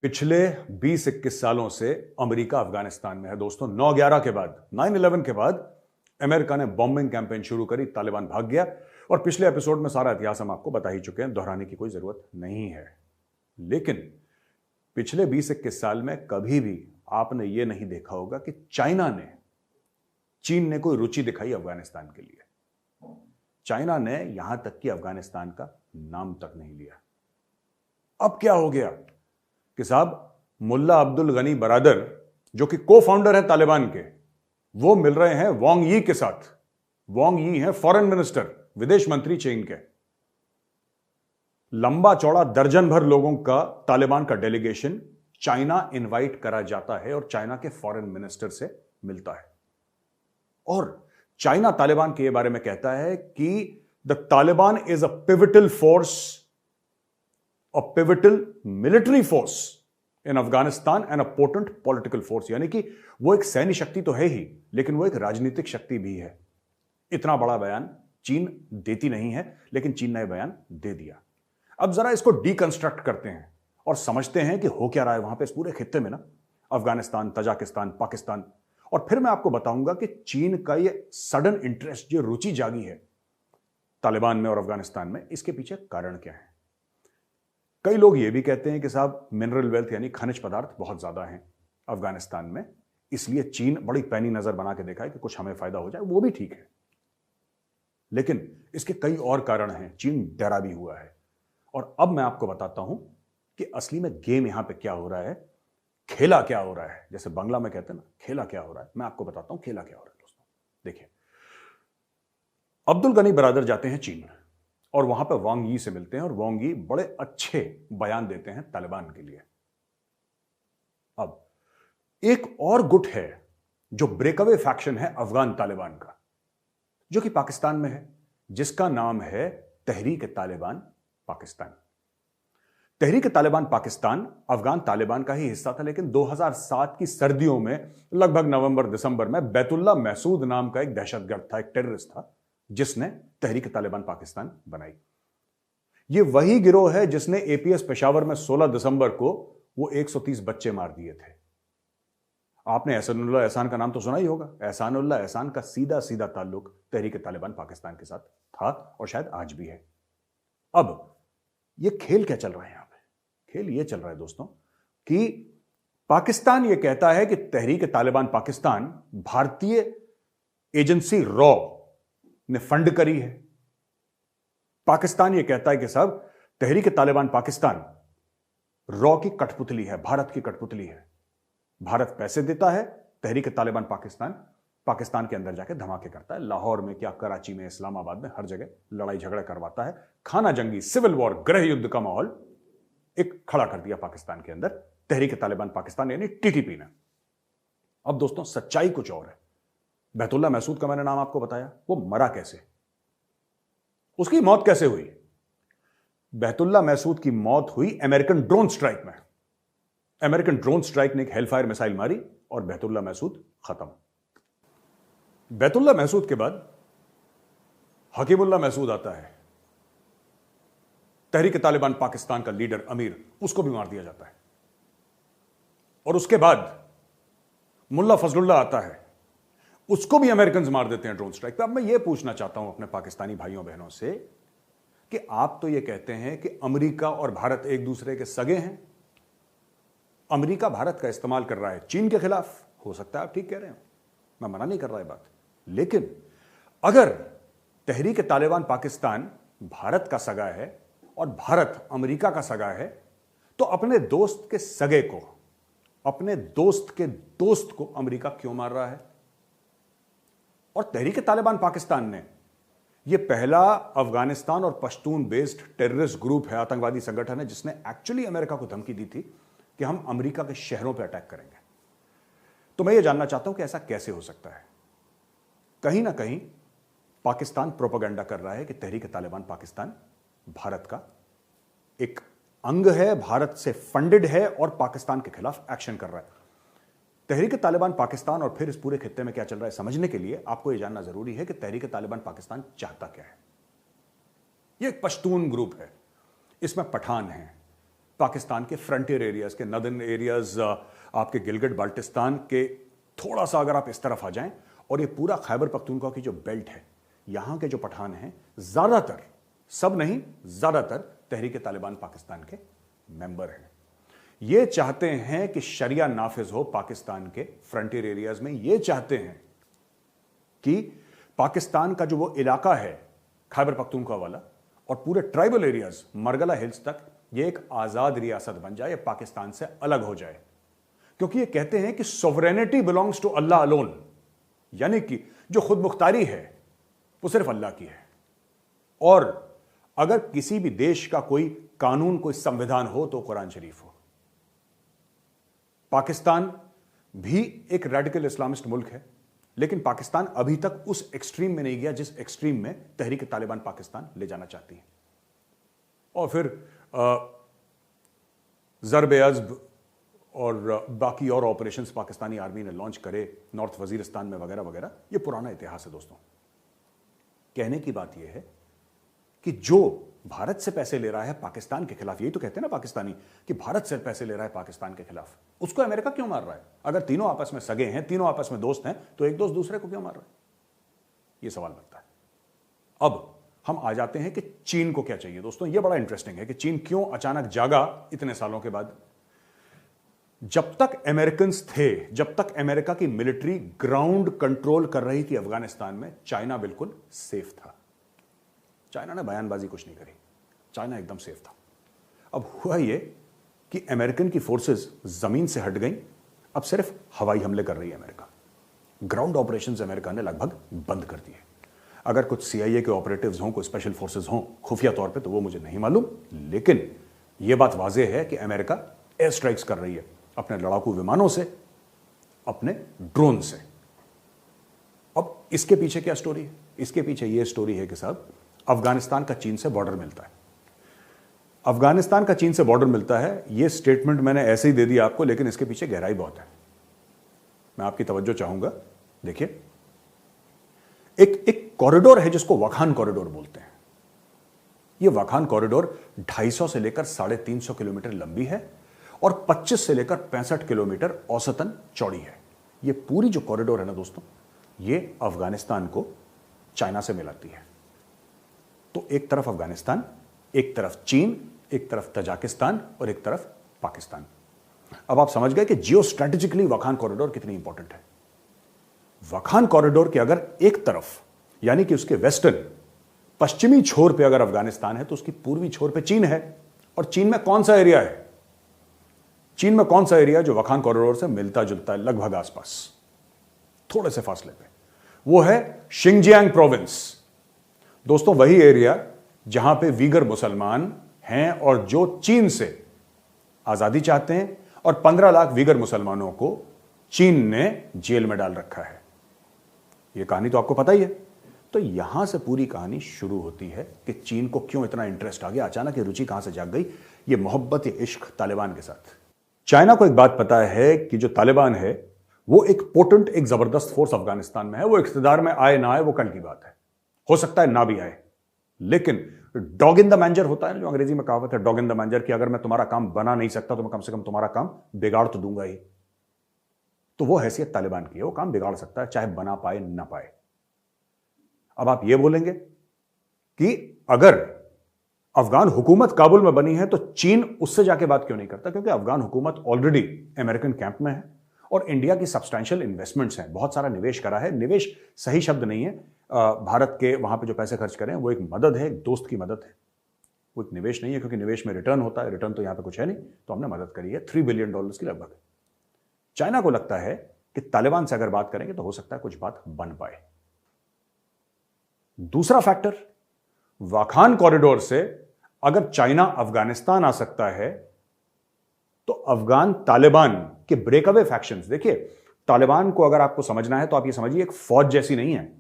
पिछले 20-21 सालों से अमेरिका अफगानिस्तान में है दोस्तों। 9/11 के बाद, 9/11 के बाद अमेरिका ने बॉम्बिंग कैंपेन शुरू करी, तालिबान भाग गया। और पिछले एपिसोड में सारा इतिहास हम आपको बता ही चुके हैं, दोहराने की कोई जरूरत नहीं है। लेकिन पिछले 20-21 साल में कभी भी आपने यह नहीं देखा होगा कि चीन ने कोई रुचि दिखाई अफगानिस्तान के लिए। चाइना ने यहां तक कि अफगानिस्तान का नाम तक नहीं लिया। अब क्या हो गया कि साहब मुल्ला अब्दुल गनी बरादर, जो कि को फाउंडर है तालिबान के, वो मिल रहे हैं वांग यी के साथ। वांग यी हैं फॉरेन मिनिस्टर, विदेश मंत्री चीन के। लंबा चौड़ा दर्जन भर लोगों का तालिबान का डेलीगेशन चाइना इनवाइट करा जाता है और चाइना के फॉरेन मिनिस्टर से मिलता है। और चाइना तालिबान के बारे में कहता है कि the Taliban is a pivotal force, a pivotal military force in Afghanistan and a potent political force. यानी कि वो एक सैन्य शक्ति तो है ही, लेकिन वो एक राजनीतिक शक्ति भी है। इतना बड़ा बयान चीन देती नहीं है, लेकिन चीन ने बयान दे दिया। अब जरा इसको डीकंस्ट्रक्ट करते हैं और समझते हैं कि हो क्या रहा है वहां पे इस पूरे खित्ते में ना, अफगानिस्तान, तजाकिस्तान, पाकिस्तान। और फिर मैं आपको बताऊंगा कि चीन का ये सडन इंटरेस्ट, जो रुचि जागी है तालिबान में और अफगानिस्तान में, इसके पीछे कारण क्या है। कई लोग ये भी कहते हैं कि साहब मिनरल वेल्थ यानी खनिज पदार्थ बहुत ज्यादा हैं अफगानिस्तान में, इसलिए चीन बड़ी पैनी नजर बना के देखा है कि कुछ हमें फायदा हो जाए। वो भी ठीक है, लेकिन इसके कई और कारण हैं। चीन डरा भी हुआ है। और अब मैं आपको बताता हूं कि असली में गेम यहां पे क्या हो रहा है, खेला क्या हो रहा है। जैसे बंगला में कहते हैं ना, खेला क्या हो रहा है, मैं आपको बताता हूं खेला क्या हो रहा है दोस्तों। देखिए, अब्दुल गनी बरादर जाते हैं चीन और वहां पर वांग यी से मिलते हैं और वांग यी बड़े अच्छे बयान देते हैं तालिबान के लिए। अब एक और गुट है जो ब्रेकअवे फैक्शन है अफगान तालिबान का, जो कि पाकिस्तान में है, जिसका नाम है तहरीक तालिबान पाकिस्तान। तहरीक तालिबान पाकिस्तान अफगान तालिबान का ही हिस्सा था, लेकिन 2007 की सर्दियों में लगभग नवंबर दिसंबर में बैतुल्ला महसूद नाम का एक दहशतगर्द था, एक टेररिस्ट था, जिसने तहरीक तालिबान पाकिस्तान बनाई। यह वही गिरोह है जिसने एपीएस पेशावर में 16 दिसंबर को वो 130 बच्चे मार दिए थे। आपने एहसानुल्लाह एहसान का नाम तो सुना ही होगा। एहसानुल्लाह एहसान का सीधा सीधा ताल्लुक तहरीक तालिबान पाकिस्तान के साथ था और शायद आज भी है। अब यह खेल क्या चल रहा है यहां पे? खेल यह चल रहा है दोस्तों कि पाकिस्तान यह कहता है कि तहरीक तालिबान पाकिस्तान भारतीय एजेंसी रॉ ने फंड करी है। पाकिस्तान यह कहता है कि साहब तहरीक तालिबान पाकिस्तान रॉ की कठपुतली है, भारत की कठपुतली है। भारत पैसे देता है, तहरीक तालिबान पाकिस्तान के अंदर जाके धमाके करता है। लाहौर में क्या, कराची में, इस्लामाबाद में, हर जगह लड़ाई झगड़ा करवाता है। खाना जंगी, सिविल वॉर, गृह युद्ध का माहौल एक खड़ा कर दिया पाकिस्तान के अंदर तहरीक तालिबान पाकिस्तान यानी टीटीपी ने। अब दोस्तों सच्चाई कुछ और है। बैतुल्ला महसूद का मैंने नाम आपको बताया, वो मरा कैसे, उसकी मौत कैसे हुई? बैतुल्ला महसूद की मौत हुई अमेरिकन ड्रोन स्ट्राइक में। अमेरिकन ड्रोन स्ट्राइक ने एक हेलफायर मिसाइल मारी और बैतुल्ला महसूद खत्म। बैतुल्ला महसूद के बाद हकीमुल्ला महसूद आता है, तहरीक तालिबान पाकिस्तान का लीडर अमीर, उसको भी मार दिया जाता है। और उसके बाद मुल्ला फजलुल्लाह आता है, उसको भी अमेरिकन मार देते हैं ड्रोन स्ट्राइक पे। अब मैं ये पूछना चाहता हूं अपने पाकिस्तानी भाइयों बहनों से कि आप तो ये कहते हैं कि अमेरिका और भारत एक दूसरे के सगे हैं। अमेरिका भारत का इस्तेमाल कर रहा है चीन के खिलाफ, हो सकता है आप ठीक कह रहे हो, मैं मना नहीं कर रहा है बात। लेकिन अगर तहरीक तालिबान पाकिस्तान भारत का सगा है और भारत अमेरिका का सगा है, तो अपने दोस्त के सगे को, अपने दोस्त के दोस्त को अमेरिका क्यों मार रहा है? और तहरीक तालिबान पाकिस्तान ने यह पहला अफगानिस्तान और पश्तून बेस्ड टेररिस्ट ग्रुप है, आतंकवादी संगठन है, जिसने एक्चुअली अमेरिका को धमकी दी थी कि हम अमेरिका के शहरों पर अटैक करेंगे। तो मैं यह जानना चाहता हूं कि ऐसा कैसे हो सकता है। कहीं ना कहीं पाकिस्तान प्रोपेगेंडा कर रहा है कि तहरीक तालिबान पाकिस्तान भारत का एक अंग है, भारत से फंडेड है और पाकिस्तान के खिलाफ एक्शन कर रहा है। तहरीक तालिबान पाकिस्तान और फिर इस पूरे खित्ते में क्या चल रहा है समझने के लिए आपको यह जानना जरूरी है कि तहरीक तालिबान पाकिस्तान चाहता क्या है। यह एक पश्तून ग्रुप है, इसमें पठान हैं, पाकिस्तान के फ्रंटियर एरियाज के, नदर्न एरियाज, आपके गिलगिट बाल्टिस्तान के थोड़ा सा अगर आप इस तरफ आ जाएं, और ये पूरा खैबर पख्तूनख्वा की जो बेल्ट है, यहां के जो पठान हैं, ज्यादातर, सब नहीं, ज्यादातर तहरीक तालिबान पाकिस्तान के मेंबर हैं। ये चाहते हैं कि शरिया नाफिज हो पाकिस्तान के फ्रंटियर एरियाज में। ये चाहते हैं कि पाकिस्तान का जो वो इलाका है खैबर पख्तूनख्वा वाला और पूरे ट्राइबल एरियाज मरगला हिल्स तक, ये एक आजाद रियासत बन जाए, पाकिस्तान से अलग हो जाए। क्योंकि ये कहते हैं कि sovereignty belongs to Allah alone, यानी कि जो खुद मुख्तारी है वो सिर्फ अल्लाह की है। और अगर किसी भी देश का कोई कानून, कोई संविधान हो तो कुरान शरीफ हो। पाकिस्तान भी एक रेडिकल इस्लामिस्ट मुल्क है, लेकिन पाकिस्तान अभी तक उस एक्सट्रीम में नहीं गया जिस एक्सट्रीम में तहरीक तालिबान पाकिस्तान ले जाना चाहती है। और फिर ज़र्ब-ए-अज़्ब और बाकी और ऑपरेशंस पाकिस्तानी आर्मी ने लॉन्च करे नॉर्थ वजीरिस्तान में वगैरह वगैरह, ये पुराना इतिहास है दोस्तों। कहने की बात यह है कि जो भारत से पैसे ले रहा है पाकिस्तान के खिलाफ, यही तो कहते हैं ना पाकिस्तानी कि भारत से पैसे ले रहा है पाकिस्तान के खिलाफ, उसको अमेरिका क्यों मार रहा है? अगर तीनों आपस में सगे हैं, तीनों आपस में दोस्त हैं, तो एक दोस्त दूसरे को क्यों मार रहा है? यह सवाल बनता है। अब हम आ जाते हैं कि चीन को क्या चाहिए। दोस्तों यह बड़ा इंटरेस्टिंग है कि चीन क्यों अचानक जागा इतने सालों के बाद। जब तक अमेरिकन थे, जब तक अमेरिका की मिलिट्री ग्राउंड कंट्रोल कर रही थी अफगानिस्तान में, चाइना बिल्कुल सेफ था। चाइना ने बयानबाजी कुछ नहीं करी, चाइना एकदम सेफ था। अब हुआ यह कि अमेरिकन की फोर्सेस जमीन से हट गई, अब सिर्फ हवाई हमले कर रही है अमेरिका। ग्राउंड ऑपरेशंस अमेरिका ने लगभग बंद कर दिए। अगर कुछ सीआईए के ऑपरेटिव्स हों, कोई स्पेशल फोर्सेस हों खुफिया तौर पे, तो वो मुझे नहीं मालूम, लेकिन यह बात वाज़ेह है कि अमेरिका एयर स्ट्राइक्स कर रही है अपने लड़ाकू विमानों से, अपने ड्रोन से। अब इसके पीछे क्या स्टोरी है? इसके पीछे यह स्टोरी है कि साहब, अफगानिस्तान का चीन से बॉर्डर मिलता है। अफगानिस्तान का चीन से बॉर्डर मिलता है, यह स्टेटमेंट मैंने ऐसे ही दे दिया आपको, लेकिन इसके पीछे गहराई बहुत है। मैं आपकी तवज्जो चाहूंगा। देखिए, एक कॉरिडोर है जिसको वखान कॉरिडोर बोलते हैं। यह वखान कॉरिडोर 250 से लेकर 350 किलोमीटर लंबी है और 25 से लेकर 65 किलोमीटर औसतन चौड़ी है। यह पूरी जो कॉरिडोर है ना दोस्तों, यह अफगानिस्तान को चाइना से मिलाती है। तो एक तरफ अफगानिस्तान, एक तरफ चीन, एक तरफ तजाकिस्तान और एक तरफ पाकिस्तान। अब आप समझ गए कि जियो स्ट्रेटेजिकली वखान कॉरिडोर कितनी इंपॉर्टेंट है। वखान कॉरिडोर के अगर एक तरफ, यानी कि उसके वेस्टर्न पश्चिमी छोर पे अगर अफगानिस्तान है, तो उसकी पूर्वी छोर पे चीन है। और चीन में कौन सा एरिया है? चीन में कौन सा एरिया जो वखान कॉरिडोर से मिलता जुलता है, लगभग आसपास, थोड़े से फासले पे? वो है शिंगजियांग प्रोविंस। दोस्तों वही एरिया जहां पे वीगर मुसलमान हैं और जो चीन से आजादी चाहते हैं, और 15 लाख वीगर मुसलमानों को चीन ने जेल में डाल रखा है। यह कहानी तो आपको पता ही है। तो यहां से पूरी कहानी शुरू होती है कि चीन को क्यों इतना इंटरेस्ट आ गया, अचानक ये रुचि कहां से जाग गई, ये मोहब्बत, ये इश्क तालिबान के साथ। चाइना को एक बात पता है कि जो तालिबान है वो एक पोटेंट, एक जबरदस्त फोर्स अफगानिस्तान में है। वो इख्तिदार में आए ना आए वो कल की बात है, हो सकता है ना भी आए, लेकिन डॉग इन द मैंजर होता है ना, जो अंग्रेजी में कहावत है डॉग इन द मैंजर, कि अगर मैं तुम्हारा काम बना नहीं सकता तो मैं कम से कम तुम्हारा काम बिगाड़ तो दूंगा ही। तो वो हैसियत तालिबान की है, वो काम बिगाड़ सकता है, चाहे बना पाए ना पाए। अब आप ये बोलेंगे कि अगर अफगान हुकूमत काबुल में बनी है तो चीन उससे जाके बात क्यों नहीं करता? क्योंकि अफगान हुकूमत ऑलरेडी अमेरिकन कैंप में है और इंडिया की सब्सटैंशियल इन्वेस्टमेंट्स हैं, बहुत सारा निवेश करा है। निवेश सही शब्द नहीं है, भारत के वहां पे जो पैसे खर्च करें वो एक मदद है, एक दोस्त की मदद है, वो एक निवेश नहीं है, क्योंकि निवेश में रिटर्न होता है, रिटर्न तो यहां पे कुछ है नहीं, तो हमने मदद करी है $3 बिलियन की लगभग। चाइना को लगता है कि तालिबान से अगर बात करेंगे तो हो सकता है कुछ बात बन पाए। दूसरा फैक्टर, वाखान कॉरिडोर से अगर चाइना अफगानिस्तान आ सकता है तो अफगान तालिबान के ब्रेकअवे फैक्शंस, देखिए तालिबान को अगर आपको समझना है तो आप ये समझिए एक फौज जैसी नहीं है,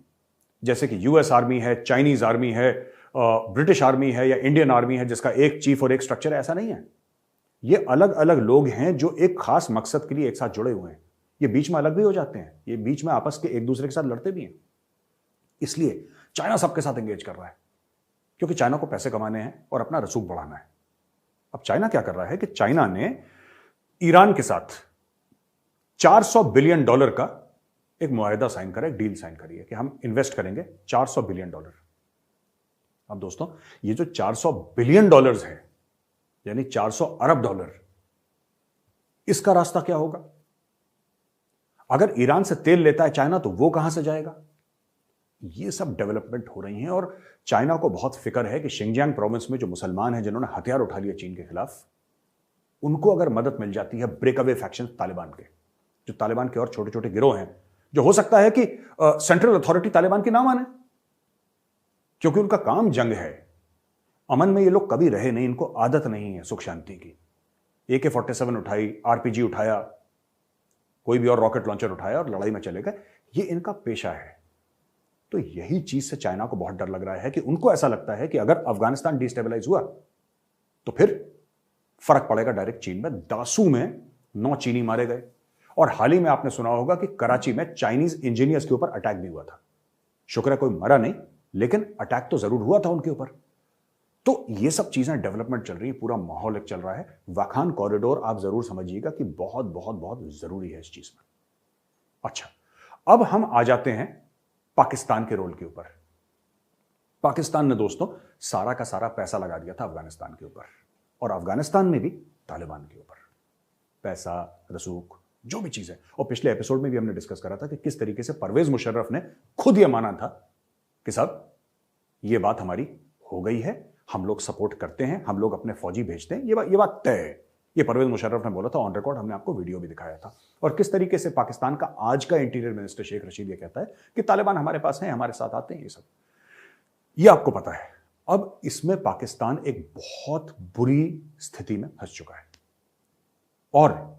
जैसे कि यूएस आर्मी है, चाइनीज आर्मी है, ब्रिटिश आर्मी है या इंडियन आर्मी है जिसका एक चीफ और एक स्ट्रक्चर है। ऐसा नहीं है। ये अलग अलग लोग हैं जो एक खास मकसद के लिए एक साथ जुड़े हुए हैं। ये बीच में अलग भी हो जाते हैं, ये बीच में आपस के एक दूसरे के साथ लड़ते भी हैं। इसलिए चाइना सबके साथ एंगेज कर रहा है, क्योंकि चाइना को पैसे कमाने हैं और अपना रसूख बढ़ाना है। अब चाइना क्या कर रहा है कि चाइना ने ईरान के साथ $400 बिलियन का एक मुआहदा साइन करा, एक डील साइन करी है कि हम इन्वेस्ट करेंगे $400 बिलियन। अब दोस्तों, ये जो $400 बिलियन है, यानी $400 अरब, इसका रास्ता क्या होगा? अगर ईरान से तेल लेता है चाइना तो वो कहां से जाएगा? ये सब डेवलपमेंट हो रही हैं और चाइना को बहुत फिक्र है कि शिंजियांग प्रोविंस में जो मुसलमान हैं जिन्होंने हथियार उठा लिया चीन के खिलाफ, उनको अगर मदद मिल जाती है ब्रेकअवे फैक्शन तालिबान के, जो तालिबान के और छोटे छोटे गिरोह हैं, जो हो सकता है कि सेंट्रल अथॉरिटी तालिबान की ना माने, क्योंकि उनका काम जंग है। अमन में ये लोग कभी रहे नहीं, इनको आदत नहीं है सुख शांति की। AK-47 उठाई, RPG उठाया, कोई भी और रॉकेट लॉन्चर उठाया और लड़ाई में चले गए, ये इनका पेशा है। तो यही चीज से चाइना को बहुत डर लग रहा है कि उनको ऐसा लगता है कि अगर अफगानिस्तान डिस्टेबलाइज हुआ तो फिर फर्क पड़ेगा डायरेक्ट चीन में। दासू में 9 चीनी मारे गए और हाल ही में आपने सुना होगा कि कराची में चाइनीज इंजीनियर्स के ऊपर अटैक भी हुआ था। शुक्र है कोई मरा नहीं, लेकिन अटैक तो जरूर हुआ था उनके ऊपर। तो ये सब चीजें डेवलपमेंट चल रही है, पूरा माहौल एक चल रहा है। वाखान कॉरिडोर आप जरूर समझिएगा कि बहुत बहुत बहुत जरूरी है इस चीज में। अच्छा, अब हम आ जाते हैं पाकिस्तान के रोल के ऊपर। पाकिस्तान ने दोस्तों सारा का सारा पैसा लगा दिया था अफगानिस्तान के ऊपर, और अफगानिस्तान में भी तालिबान के ऊपर। पैसा, रसूख, जो भी चीज है। और पिछले एपिसोड में भी हमने डिस्कस करा था कि किस तरीके से परवेज मुशर्रफ ने खुद यह माना था कि साहब ये बात हमारी हो गई है, हम लोग सपोर्ट करते हैं, हम लोग अपने फौजी भेजते हैं, ये बात तय है। ये परवेज मुशर्रफ ने बोला था ऑन रिकॉर्ड, हमने आपको वीडियो भी दिखाया था। और किस तरीके से पाकिस्तान का आज का इंटीरियर मिनिस्टर शेख रशीद ये कहता है कि तालिबान हमारे पास हैं, हमारे साथ आते हैं, ये सब ये आपको पता है। अब इसमें पाकिस्तान एक बहुत बुरी स्थिति में फंस चुका है। और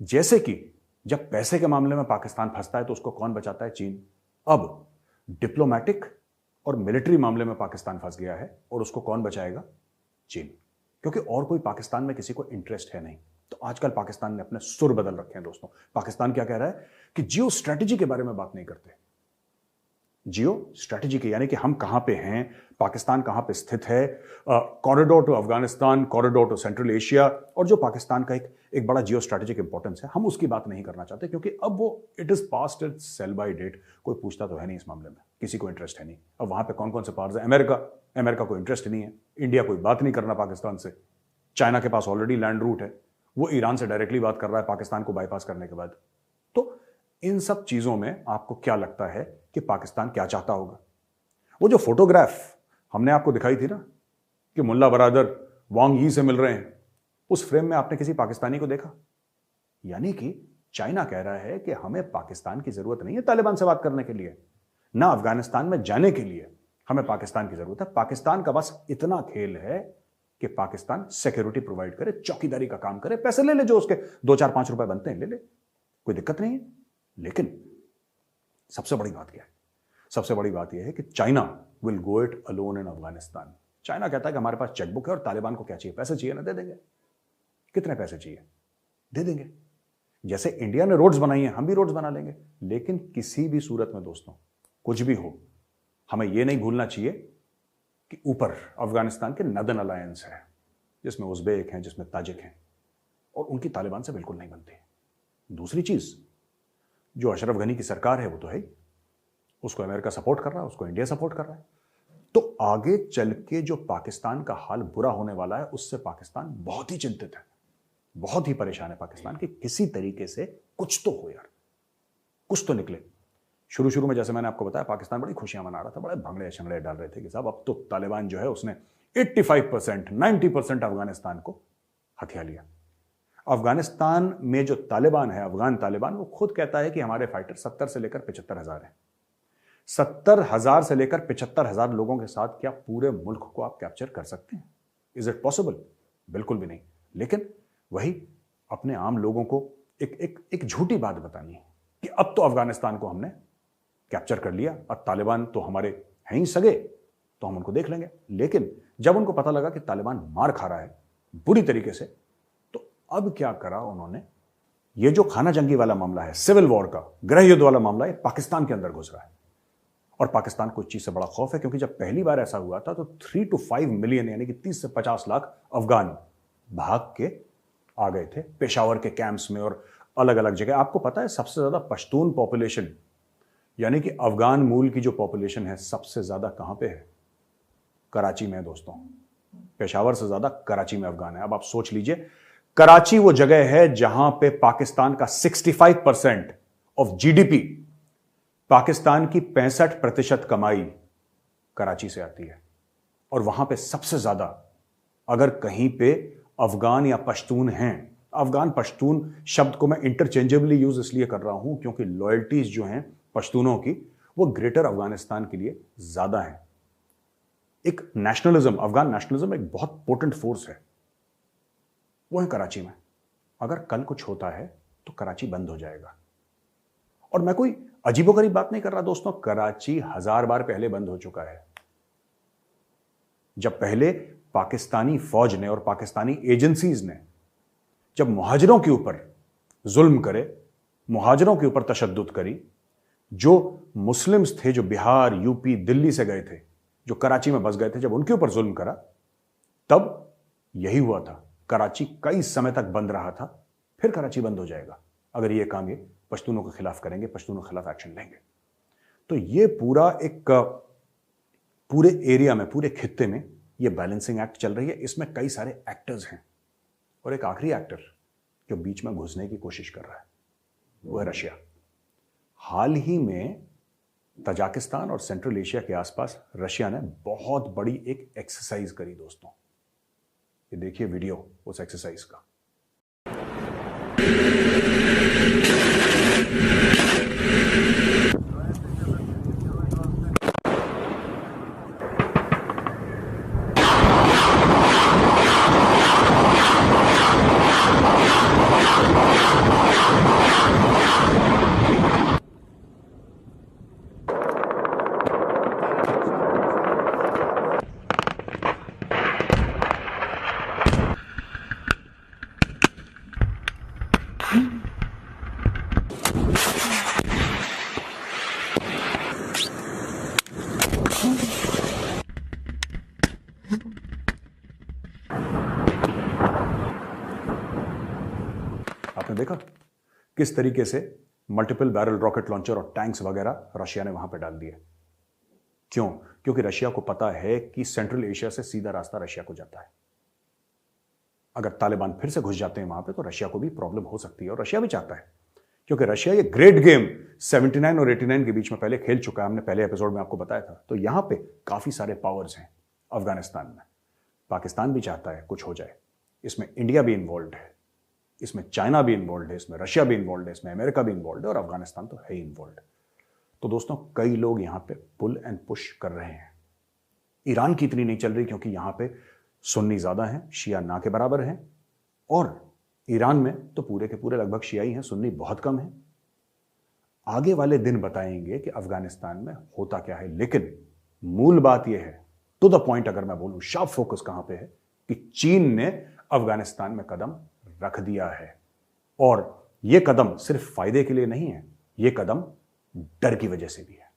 जैसे कि जब पैसे के मामले में पाकिस्तान फंसता है तो उसको कौन बचाता है? चीन। अब डिप्लोमेटिक और मिलिट्री मामले में पाकिस्तान फंस गया है और उसको कौन बचाएगा? चीन। क्योंकि और कोई पाकिस्तान में किसी को इंटरेस्ट है नहीं। तो आजकल पाकिस्तान ने अपने सुर बदल रखे हैं दोस्तों। पाकिस्तान क्या कह रहा है कि जियो स्ट्रेटेजी के बारे में बात नहीं करते। जियो स्ट्रेटेजी के यानी कि हम कहां पे हैं, पाकिस्तान कहां पे स्थित है, corridor to Afghanistan, corridor to central Asia, और जो पाकिस्तान का एक बड़ा जियो स्ट्रेटेजिक इंपॉर्टेंस है, हम उसकी बात नहीं करना चाहते, क्योंकि अब वो it is past it's sell by date. कोई पूछता तो है नहीं इस मामले में, किसी को इंटरेस्ट है नहीं। अब वहां पे कौन कौन से पार्ट्स है? अमेरिका को इंटरेस्ट नहीं है, इंडिया कोई बात नहीं करना पाकिस्तान से, चाइना के पास ऑलरेडी लैंड रूट है, वो ईरान से डायरेक्टली बात कर रहा है पाकिस्तान को बाईपास करने के बाद। तो इन सब चीजों में आपको क्या लगता है कि पाकिस्तान क्या चाहता होगा? वो जो फोटोग्राफ हमने आपको दिखाई थी ना कि मुल्ला बरादर वांग यी से मिल रहे हैं, उस फ्रेम में आपने किसी पाकिस्तानी को देखा? यानी कि चाइना कह रहा है कि हमें पाकिस्तान की जरूरत नहीं है तालिबान से बात करने के लिए, ना अफगानिस्तान में जाने के लिए हमें पाकिस्तान की जरूरत है। पाकिस्तान का बस इतना खेल है कि पाकिस्तान सिक्योरिटी प्रोवाइड करे, चौकीदारी का काम करे, पैसे ले ले, जो उसके 2, 4, 5 रुपए बनते हैं ले ले, कोई दिक्कत नहीं है। लेकिन सबसे बड़ी बात क्या है? सबसे बड़ी बात यह है कि China will go it alone in Afghanistan. China कहता है कि हमारे पास चेकबुक है और तालिबान को क्या चाहिए? पैसे चाहिए ना, दे देंगे। कितने पैसे चाहिए? दे देंगे। जैसे इंडिया ने रोड्स बनाई हैं, हम भी रोड्स बना लेंगे। लेकिन किसी भी सूरत में दोस्तों, कुछ भी हो, हमें यह नहीं भूलना चाहिए कि ऊपर अफगानिस्तान के नदन अलायंस है, जिसमें उज़्बेक हैं, जिसमें ताजिक हैं, और उनकी तालिबान से बिल्कुल नहीं बनती। दूसरी चीज, जो अशरफ गनी की सरकार है वो तो है ही, उसको अमेरिका सपोर्ट कर रहा है, उसको इंडिया सपोर्ट कर रहा है। तो आगे चल के जो पाकिस्तान का हाल बुरा होने वाला है, उससे पाकिस्तान बहुत ही चिंतित है, बहुत ही परेशान है पाकिस्तान कि किसी तरीके से कुछ तो हो यार, कुछ तो निकले। शुरू में जैसे मैंने आपको बताया, पाकिस्तान बड़ी खुशियां मना रहा था, बड़े भंगड़े शंगड़े डाल रहे थे कि साहब अब तो तालिबान जो है उसने 85%, 90% अफगानिस्तान को हथिया लिया। अफगानिस्तान में जो तालिबान है, अफगान तालिबान, वो खुद कहता है कि हमारे फाइटर 70 से लेकर 75,000 हैं। 70,000 से लेकर 75,000 लोगों के साथ क्या पूरे मुल्क को आप कैप्चर कर सकते हैं? Is it possible? बिल्कुल भी नहीं। लेकिन वही अपने आम लोगों को एक झूठी बात बतानी है कि अब तो अफगानिस्तान को हमने कैप्चर कर लिया, अब तालिबान तो हमारे हैं ही सगे, तो हम उनको देख लेंगे। लेकिन जब उनको पता लगा कि तालिबान मार खा रहा है बुरी तरीके से, तो अब क्या करा उन्होंने? ये जो खाना जंगी वाला मामला है, सिविल वॉर का, गृह युद्ध वाला मामला, ये पाकिस्तान के अंदर घुस रहा है। और पाकिस्तान को इस चीज से बड़ा खौफ है, क्योंकि जब पहली बार ऐसा हुआ था तो 3 to 5 मिलियन यानी कि 30 से 50 लाख अफगान भाग के आ गए थे पेशावर के कैंप्स में और अलग अलग जगह। आपको पता है सबसे ज्यादा पश्तून पॉपुलेशन यानी कि अफगान मूल की जो पॉपुलेशन है सबसे ज्यादा कहां पे है? कराची में है दोस्तों। पेशावर से ज्यादा कराची में अफगान है। अब आप सोच लीजिए, कराची वो जगह है जहां पे पाकिस्तान का 65% ऑफ जीडीपी, पाकिस्तान की 65% कमाई कराची से आती है। और वहां पे सबसे ज्यादा अगर कहीं पे अफगान या पश्तून हैं, अफगान पश्तून शब्द को मैं इंटरचेंजेबली यूज इसलिए कर रहा हूं क्योंकि लॉयल्टीज जो हैं पश्तूनों की वो ग्रेटर अफगानिस्तान के लिए ज्यादा है। एक नेशनलिज्म, अफगान नेशनलिज्म एक बहुत पोटेंट फोर्स है, वो है कराची में। अगर कल कुछ होता है तो कराची बंद हो जाएगा। और मैं कोई अजीबोगरीब बात नहीं कर रहा दोस्तों, कराची 1000 बार पहले बंद हो चुका है। जब पहले पाकिस्तानी फौज ने और पाकिस्तानी एजेंसीज ने जब मुहाजिरों के ऊपर जुल्म करे, मुहाजिरों के ऊपर तशद्दुद करी, जो मुस्लिम्स थे जो बिहार, यूपी, दिल्ली से गए थे, जो कराची में बस गए थे, जब उनके ऊपर जुल्म करा तब यही हुआ था। कराची कई समय तक बंद रहा था। फिर कराची बंद हो जाएगा अगर ये काम ये पश्तूनों के खिलाफ करेंगे, पश्तूनों के खिलाफ एक्शन लेंगे। तो ये पूरा एक पूरे एरिया में, पूरे खित्ते में ये बैलेंसिंग एक्ट चल रही है। इसमें कई सारे एक्टर्स हैं और एक आखिरी एक्टर जो बीच में घुसने की कोशिश कर रहा है वो है रशिया। हाल ही में तजाकिस्तान और सेंट्रल एशिया के आसपास रशिया ने बहुत बड़ी एक एक्सरसाइज करी दोस्तों। ये देखिए वीडियो उस एक्सरसाइज का। आपने देखा किस तरीके से मल्टीपल बैरल रॉकेट लॉन्चर और टैंक्स वगैरह रशिया ने वहां पे डाल दिए। क्यों? क्योंकि रशिया को पता है कि सेंट्रल एशिया से सीधा रास्ता रशिया को जाता है। अगर तालिबान फिर से घुस जाते हैं वहां पे तो रशिया को भी प्रॉब्लम हो सकती है और रशिया भी चाहता है, क्योंकि रशिया ये ग्रेट गेम 79 और 89 के बीच में पहले खेल चुका है। हमने पहले एपिसोड में आपको बताया था। तो यहां पे काफी सारे पावर्स हैं अफगानिस्तान में। पाकिस्तान भी चाहता है कुछ हो जाए, इसमें इंडिया भी इन्वॉल्व है, इसमें चाइना भी इन्वॉल्व है, इसमें रशिया भी इन्वॉल्व है, इसमें अमेरिका भी इन्वॉल्व है और अफगानिस्तान तो है ही इन्वॉल्व। तो दोस्तों कई लोग यहां पे पुल एंड पुश कर रहे हैं। ईरान की इतनी नहीं चल रही क्योंकि यहां पे सुन्नी ज्यादा हैं, शिया ना के बराबर हैं, और ईरान में तो पूरे के पूरे लगभग शियाई हैं, सुन्नी बहुत कम है। आगे वाले दिन बताएंगे कि अफगानिस्तान में होता क्या है, लेकिन मूल बात यह है, टू द पॉइंट अगर मैं बोलूं, शार्प फोकस कहां पे है कि चीन ने अफगानिस्तान में कदम रख दिया है। और यह कदम सिर्फ फायदे के लिए नहीं है, यह कदम डर की वजह से भी है।